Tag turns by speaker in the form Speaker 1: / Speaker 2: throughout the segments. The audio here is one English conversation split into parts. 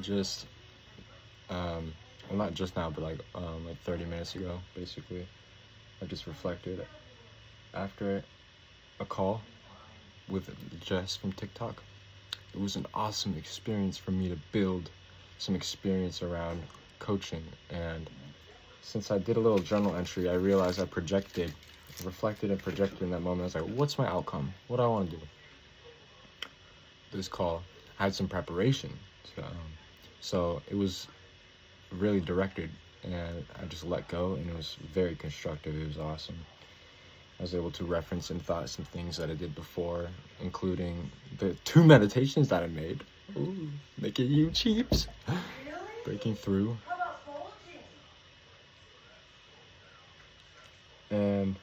Speaker 1: just, well, not just now, but like 30 minutes ago, basically, I just reflected after a call with Jess from TikTok. It was an awesome experience for me to build some experience around coaching. And since I did a little journal entry, I realized I reflected and projected in that moment. I was like, what's my outcome? What do I want to do? This call, I had some preparation. So it was really directed, and I just let go, and it was very constructive. It was awesome. I was able to reference and thought some things that I did before, including the 2 meditations that I made. Ooh, making you cheaps. Breaking through. And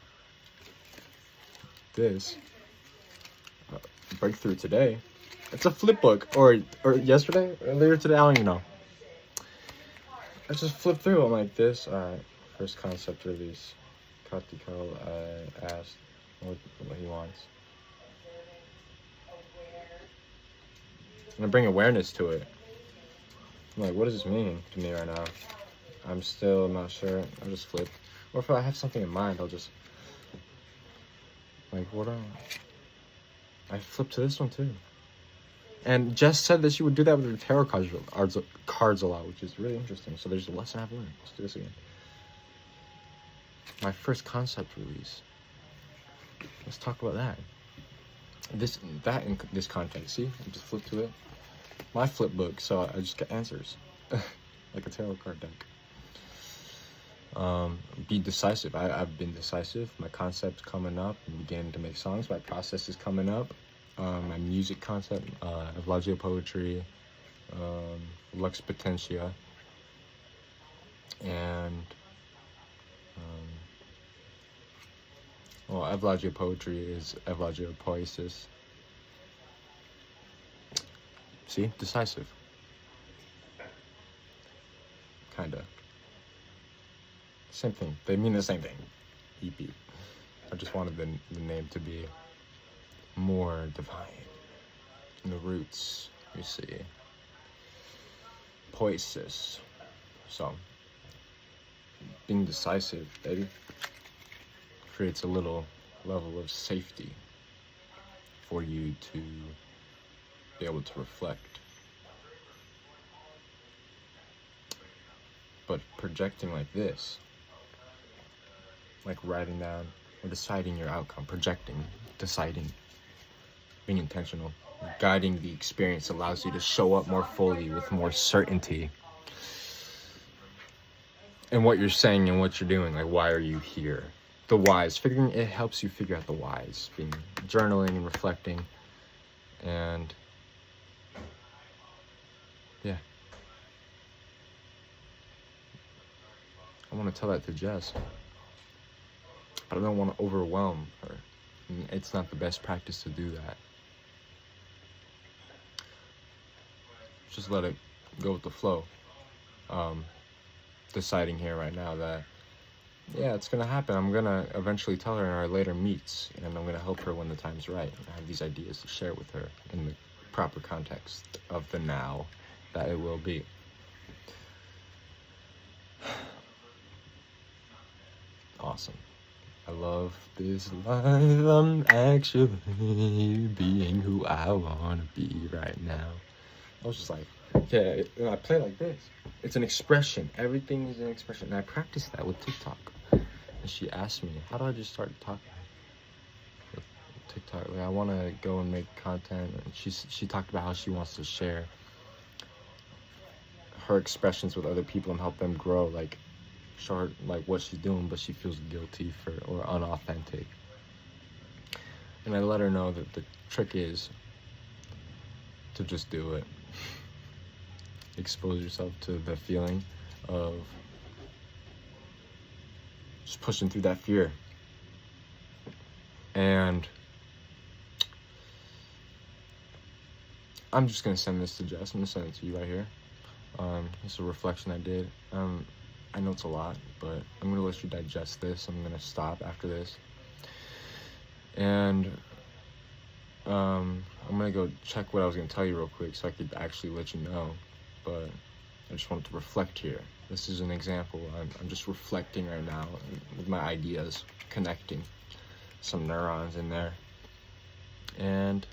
Speaker 1: this breakthrough today, it's a flip book, or yesterday, earlier today, I don't even know. I just flipped through. I'm like, this, first concept release. Kartikal asked what he wants. And I bring awareness to it. I'm like, what does this mean to me right now? I'm still not sure. I'll just flip. Or if I have something in mind, I'll just, like, I flipped to this one too. And Jess said that she would do that with her tarot cards a lot, which is really interesting. So there's a lesson I've learned. Let's do this again. My first concept release. Let's talk about that. In this context. See, I just flipped to it. My flip book, so I just get answers, like a tarot card deck. Be decisive. I've been decisive. My concept's coming up. I'm beginning to make songs. My process is coming up. My music concept, Evlagio poetry, Lux Potentia, and Evlagio poetry is Evlagio poesis. See, decisive. Kinda. Same thing. They mean the same thing. EP. I just wanted the name to be more divine. In the roots, you see. Poesis. So, being decisive, baby, creates a little level of safety for you to be able to reflect. But projecting like this, like writing down or deciding your outcome, projecting, deciding, being intentional, guiding the experience allows you to show up more fully with more certainty in what you're saying and what you're doing. Like, why are you here? The whys. It helps you figure out the whys. Being journaling and reflecting, and yeah. I want to tell that to Jess, but I don't want to overwhelm her. It's not the best practice to do that. Just let it go with the flow. Deciding here right now that, yeah, it's going to happen. I'm going to eventually tell her in our later meets, and I'm going to help her when the time's right. I have these ideas to share with her in the proper context of the now that it will be. Awesome. I love this life. I'm actually being who I want to be right now. I was just like, yeah, I play like this. It's an expression. Everything is an expression. And I practiced that with TikTok. And she asked me, how do I just start talking with TikTok? Like, I want to go and make content. And she talked about how she wants to share her expressions with other people and help them grow. Like, show her like what she's doing, but she feels guilty or unauthentic. And I let her know that the trick is to just do it. Expose yourself to the feeling of just pushing through that fear. And I'm just gonna send this to Jess. I'm gonna send it to you right here. It's a reflection I did. I know it's a lot, but I'm gonna let you digest this. I'm gonna stop after this, and I'm gonna go check what I was gonna tell you real quick so I could actually let you know. but I just wanted to reflect here. This is an example. I'm just reflecting right now with my ideas, connecting some neurons in there. And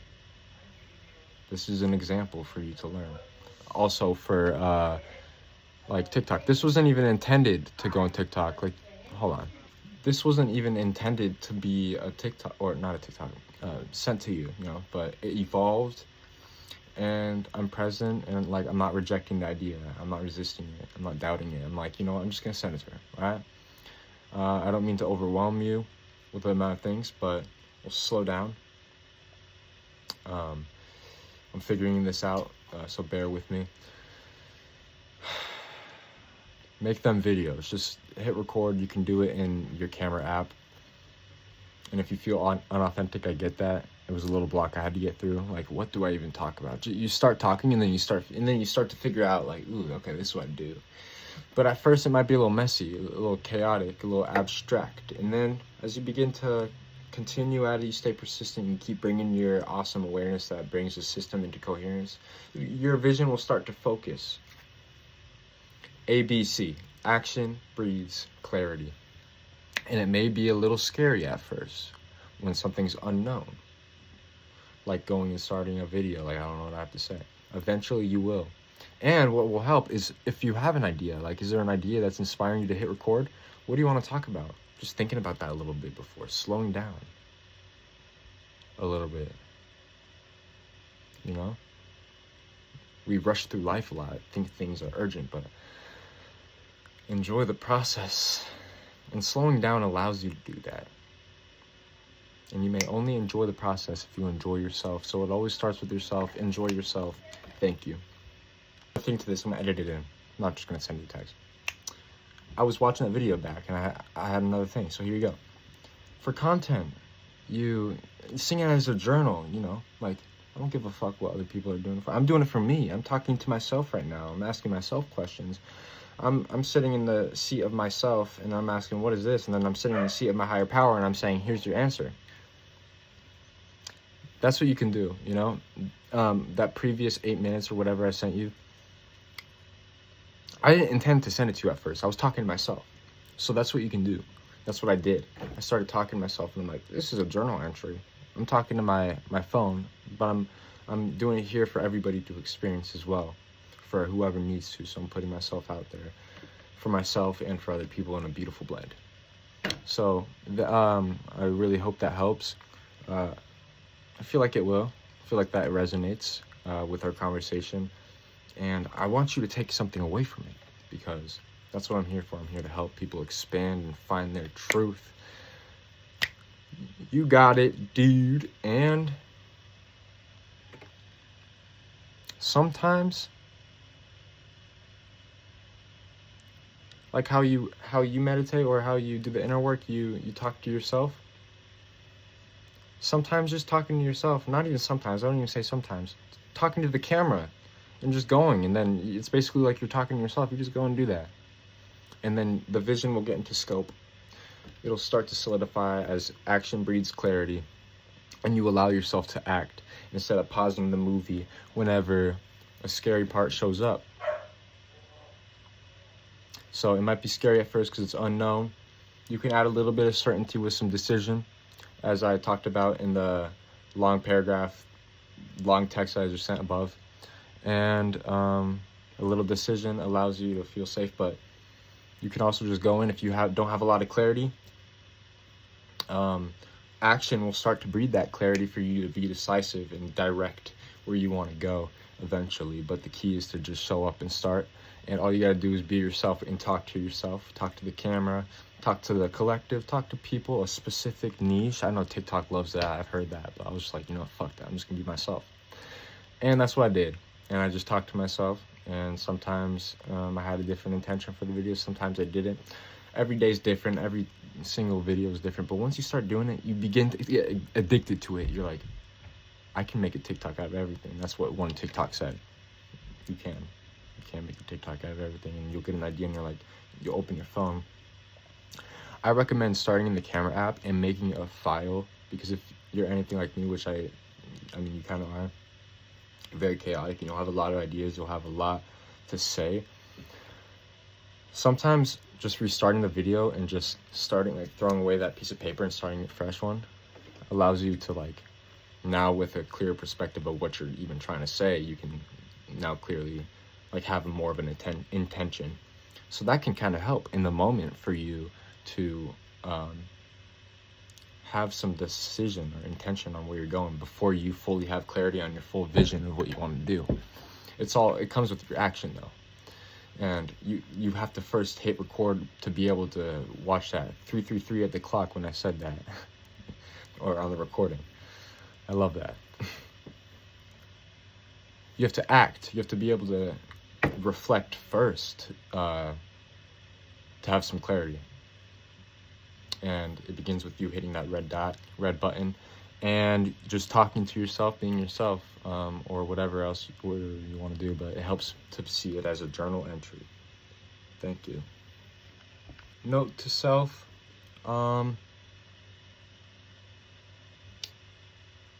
Speaker 1: this is an example for you to learn. Also for like TikTok. This wasn't even intended to go on TikTok. Like, hold on. This wasn't even intended to be a TikTok, or not a TikTok, sent to you, you know, but it evolved, and I'm present, and like, I'm not rejecting the idea. I'm not resisting it. I'm not doubting it. I'm like, you know what, I'm just gonna send it to her, all right? I don't mean to overwhelm you with the amount of things, but we'll slow down. I'm figuring this out, so bear with me. Make them videos. Just hit record. You can do it in your camera app. And if you feel unauthentic, I get that. It was a little block I had to get through. Like, what do I even talk about? You start talking, and then you start to figure out, like, ooh, okay, this is what I do. But at first, it might be a little messy, a little chaotic, a little abstract. And then, as you begin to continue at it, you stay persistent, you keep bringing your awesome awareness that brings the system into coherence, your vision will start to focus. ABC, action breeds clarity. And it may be a little scary at first when something's unknown, like going and starting a video. Like, I don't know what I have to say. Eventually you will. And what will help is if you have an idea, like, is there an idea that's inspiring you to hit record? What do you want to talk about? Just thinking about that a little bit before, slowing down a little bit. You know, we rush through life a lot, think things are urgent, but enjoy the process. And slowing down allows you to do that. And you may only enjoy the process if you enjoy yourself. So it always starts with yourself. Enjoy yourself. Thank you. I think to this, I'm gonna edit it in. I'm not just gonna send you a text. I was watching that video back, and I had another thing. So here you go. For content, you sing it as a journal. You know, like, I don't give a fuck what other people are doing. I'm doing it for me. I'm talking to myself right now. I'm asking myself questions. I'm sitting in the seat of myself, and I'm asking, what is this? And then I'm sitting in the seat of my higher power, and I'm saying, here's your answer. That's what you can do, you know? That previous 8 minutes or whatever I sent you, I didn't intend to send it to you at first. I was talking to myself. So that's what you can do. That's what I did. I started talking to myself, and I'm like, this is a journal entry. I'm talking to my phone, but I'm doing it here for everybody to experience as well, for whoever needs to. So I'm putting myself out there for myself and for other people in a beautiful blend. So I really hope that helps. I feel like it will. I feel like that resonates with our conversation. And I want you to take something away from it, because that's what I'm here for. I'm here to help people expand and find their truth. You got it, dude. And sometimes, like how you meditate or how you do the inner work, you talk to yourself. Sometimes just talking to yourself, not even sometimes, I don't even say sometimes, talking to the camera and just going, and then it's basically like you're talking to yourself. You just go and do that, and then the vision will get into scope. It'll start to solidify as action breeds clarity, and you allow yourself to act instead of pausing the movie whenever a scary part shows up. So it might be scary at first because it's unknown. You can add a little bit of certainty with some decision, as I talked about in the long paragraph, long text I just sent above. And a little decision allows you to feel safe, but you can also just go in if you don't have a lot of clarity. Action will start to breed that clarity for you to be decisive and direct where you want to go eventually. But the key is to just show up and start. And all you got to do is be yourself and talk to yourself, talk to the camera, talk to the collective, talk to people, a specific niche. I know TikTok loves that. I've heard that, but I was just like, you know, fuck that. I'm just going to be myself. And that's what I did. And I just talked to myself. And sometimes I had a different intention for the video. Sometimes I didn't. Every day is different. Every single video is different. But once you start doing it, you begin to get addicted to it. You're like, I can make a TikTok out of everything. That's what one TikTok said. You can make a TikTok out of everything. And you'll get an idea, and you're like, you open your phone. I recommend starting in the camera app and making a file, because if you're anything like me, which I mean, you kind of are, very chaotic, and you'll have a lot of ideas, you'll have a lot to say, sometimes just restarting the video and just starting, like throwing away that piece of paper and starting a fresh one allows you to, like, now with a clear perspective of what you're even trying to say, you can now clearly, like, have more of an intention. So that can kind of help in the moment for you to have some decision or intention on where you're going before you fully have clarity on your full vision of what you want to do. It comes with your action though. And you have to first hit record to be able to watch that 333 at the clock when I said that or on the recording. I love that. You have to act. You have to be able to reflect first to have some clarity. And it begins with you hitting that red button, and just talking to yourself, being yourself, or whatever else you want to do. But it helps to see it as a journal entry. Thank you. Note to self. A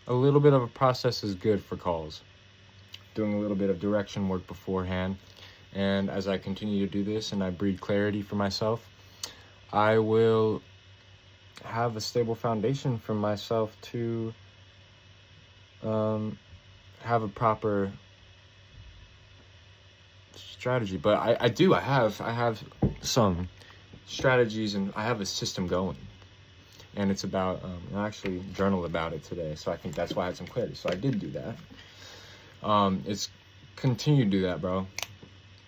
Speaker 1: little bit of a process is good for calls. Doing a little bit of direction work beforehand. And as I continue to do this and I breed clarity for myself, I will have a stable foundation for myself to have a proper strategy. But I have some strategies, and I have a system going. And it's about, I actually journaled about it today, so I think that's why I had some clarity. So I did do that. It's continue to do that, bro.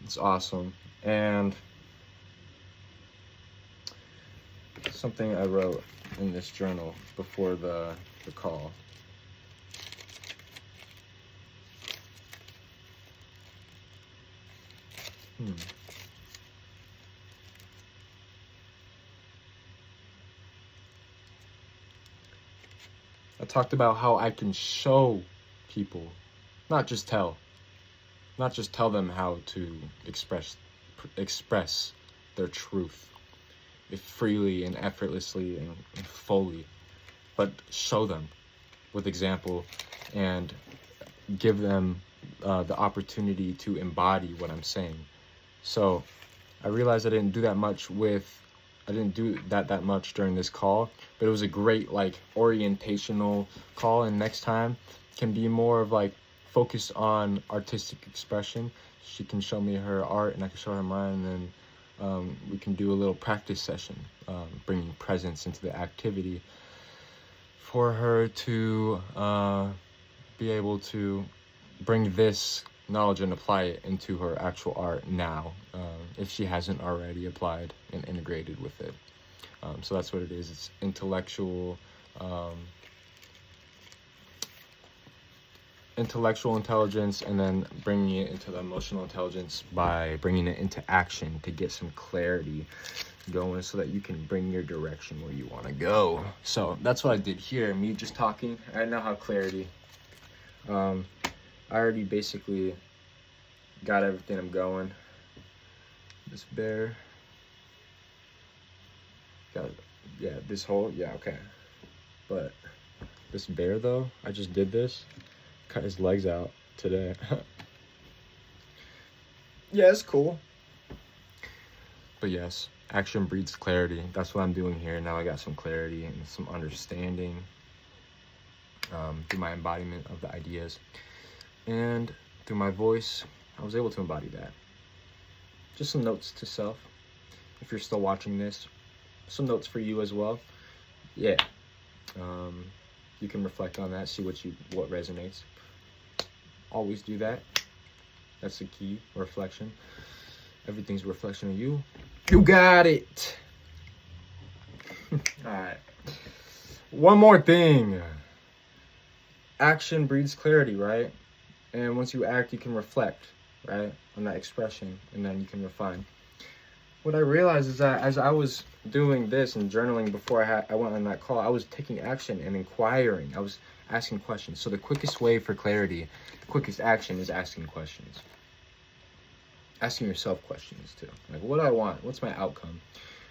Speaker 1: It's awesome. And something I wrote in this journal before the call. I talked about how I can show people, not just tell them how to express their truth, if freely and effortlessly and fully, but show them with example and give them the opportunity to embody what I'm saying. So I realized I didn't do that much during this call, but it was a great, like, orientational call, and next time can be more of, like, focused on artistic expression. She can show me her art and I can show her mine, and then we can do a little practice session, bringing presence into the activity for her to be able to bring this knowledge and apply it into her actual art now, if she hasn't already applied and integrated with it. So that's what it is. It's intellectual intelligence, and then bringing it into the emotional intelligence by bringing it into action to get some clarity going so that you can bring your direction where you want to go. So that's what I did here. Me just talking. I now have clarity. I already basically got everything I'm going. This bear. This whole, okay. But this bear though, I just did this. Cut his legs out today. Yeah, it's cool. But yes, action breeds clarity. That's what I'm doing here. Now I got some clarity and some understanding through my embodiment of the ideas. And through my voice, I was able to embody that. Just some notes to self. If you're still watching this, some notes for you as well. Yeah. You can reflect on that, see what resonates. Always do that. That's the key, reflection. Everything's a reflection of you. You got it. All right. One more thing. Action breeds clarity, right? And once you act, you can reflect, right, on that expression, and then you can refine. What I realized is that as I was doing this and journaling before I went on that call, I was taking action and inquiring. I was asking questions. So the quickest way for clarity, the quickest action is asking questions. Asking yourself questions too. Like, what do I want? What's my outcome?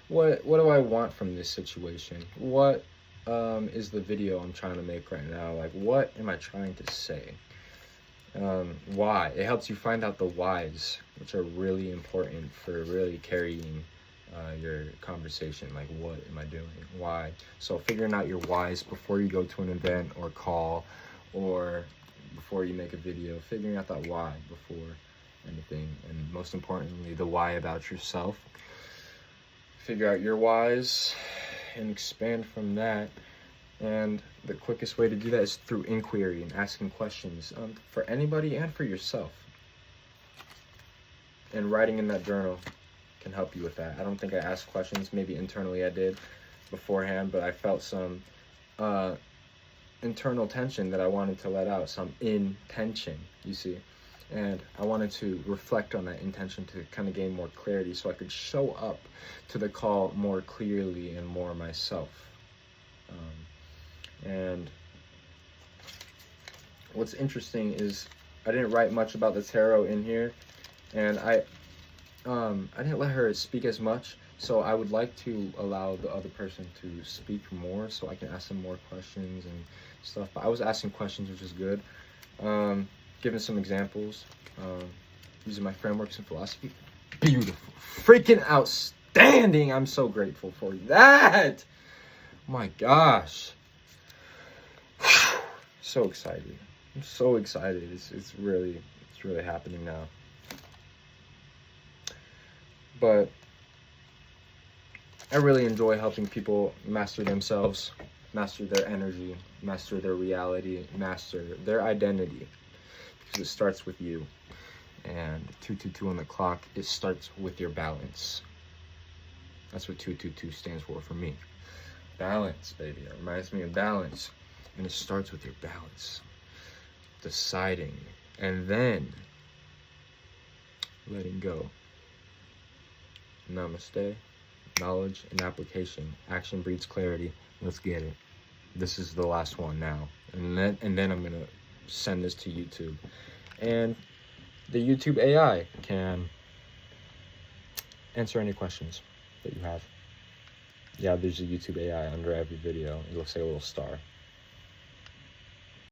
Speaker 1: What do I want from this situation? What is the video I'm trying to make right now? Like, what am I trying to say? Why? It helps you find out the whys which are really important for really carrying your conversation. Like, what am I doing? Why? So figuring out your whys before you go to an event or call, or before you make a video, figuring out that why before anything. And most importantly, the why about yourself. Figure out your whys and expand from that. And the quickest way to do that is through inquiry and asking questions, for anybody and for yourself. And writing in that journal can help you with that. I don't think I asked questions. Maybe internally I did beforehand, but I felt some internal tension that I wanted to let out, some intention, you see. And I wanted to reflect on that intention to kind of gain more clarity so I could show up to the call more clearly and more myself. And what's interesting is I didn't write much about the tarot in here, and I didn't let her speak as much, so I would like to allow the other person to speak more so I can ask them more questions and stuff. But I was asking questions, which is good. Giving some examples, using my frameworks and philosophy. Beautiful, freaking outstanding. I'm so grateful for that. Oh my gosh. So excited. I'm so excited. It's really happening now. But I really enjoy helping people master themselves, master their energy, master their reality, master their identity. Because it starts with you. And 222 on the clock, it starts with your balance. That's what 222 stands for me. Balance, baby. It reminds me of balance. And it starts with your balance. Deciding. And then letting go. Namaste. Knowledge and application. Action breeds clarity. Let's get it. This is the last one now. And then I'm going to send this to YouTube. And the YouTube AI can answer any questions that you have. Yeah, there's a YouTube AI under every video. It looks like a little star.